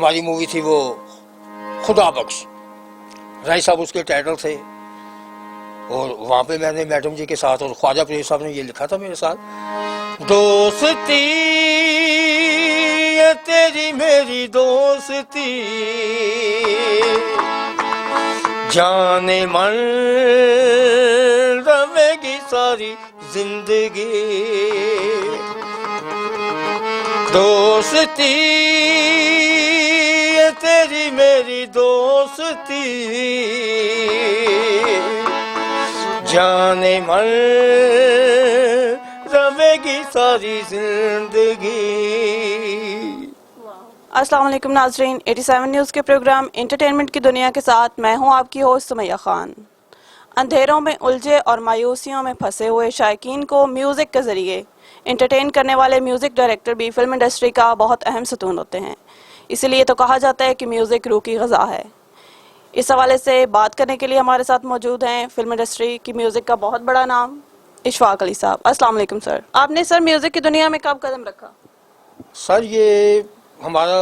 हमारी मूवी थी वो खुदा बख्श, राय साहब उसके टाइटल थे। और वहाँ पे मैंने मैडम जी के साथ और ख्वाजा पीर साहब ने ये लिखा था मेरे साथ, दोस्ती ये तेरी मेरी दोस्ती, जाने मन रवेगी सारी जिंदगी, दोस्ती ये तेरी मेरी दोस्ती, जाने मन रवेगी सारी जिंदगी। अस्सलाम वालेकुम नाजरीन, 87 न्यूज़ के प्रोग्राम इंटरटेनमेंट की दुनिया के साथ मैं हूं आपकी होस्ट सुमैया खान। अंधेरों में उलझे और मायूसियों में फंसे हुए शायकीन को म्यूज़िक के ज़रिए इंटरटेन करने वाले म्यूज़िक डायरेक्टर भी फिल्म इंडस्ट्री का बहुत अहम सतून होते हैं। इसीलिए तो कहा जाता है कि म्यूज़िक रूह की ग़िज़ा है। इस हवाले से बात करने के लिए हमारे साथ मौजूद हैं फिल्म इंडस्ट्री की म्यूज़िक का बहुत बड़ा नाम इशफाक अली साहब। अस्सलाम वालेकुम सर। आपने सर म्यूज़िक की दुनिया में कब कदम रखा? सर ये हमारा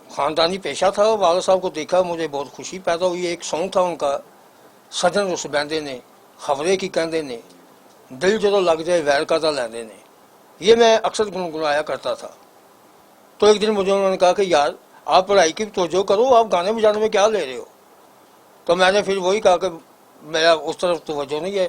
ख़ानदानी पेशा था। वाला साहब को देखा मुझे बहुत खुशी पैदा हुई। एक सॉन्ग था उनका, सजन उस बैंदे ने खबरें की कहते ने, दिल जो लग जाए वैर का लैंदे ने, ये मैं अक्सर गुनगुनाया करता था। तो एक दिन मुझे उन्होंने कहा कि यार आप पढ़ाई की तवज्जो करो, आप गाने बजाने में क्या ले रहे हो। तो मैंने फिर वही कहा कि मेरा उस तरफ तवज्जो नहीं है।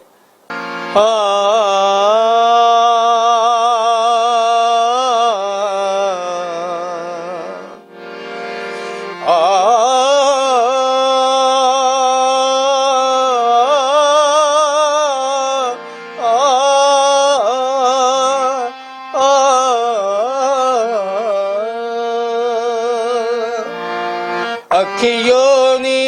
अखियों ने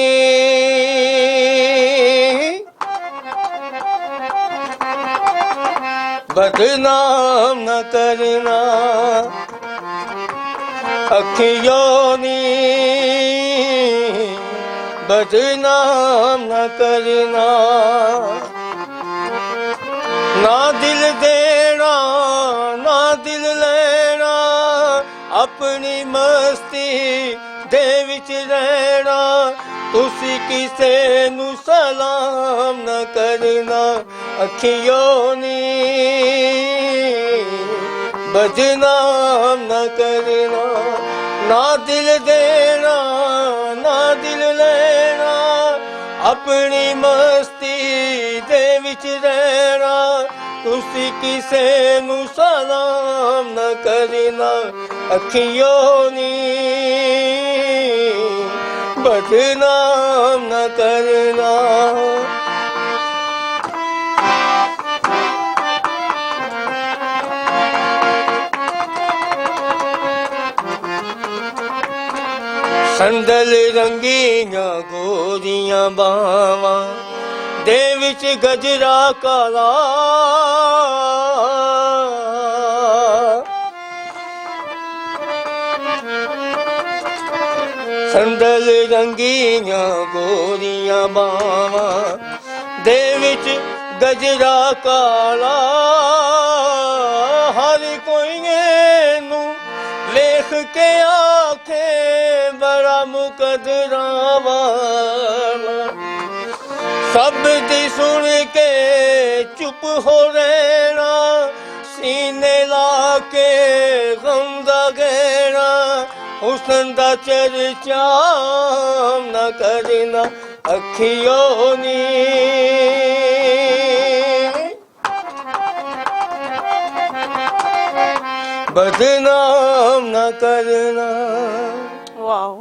बदनाम न करना, अखियों ने बदनाम न करना, ना दिल देना ना दिल लेना, अपनी मस्ती दे विच रहना, तुसी किसे नू सलाम न करना, अखियों ने बदनाम न करना, ना दिल देना ना दिल लेना, अपनी मस्ती दे विच रहना, तुसी किसे नू सलाम न करना, अखियों ने बदनाम न करना। संदल रंगीयां गोरियां बावां दे विच गजरा काला, संदल रंगीयां गोरियां बावां दे विच गजरा काला, हर कोई नू वेख के आखे बड़ा मुकदरा वाला, सब दी सुन के चुप हो रहना, सीने ला के गम दा गहना, हुस्न दा चर्चा न करना, अखियों ने बदनाम न करना। वाह।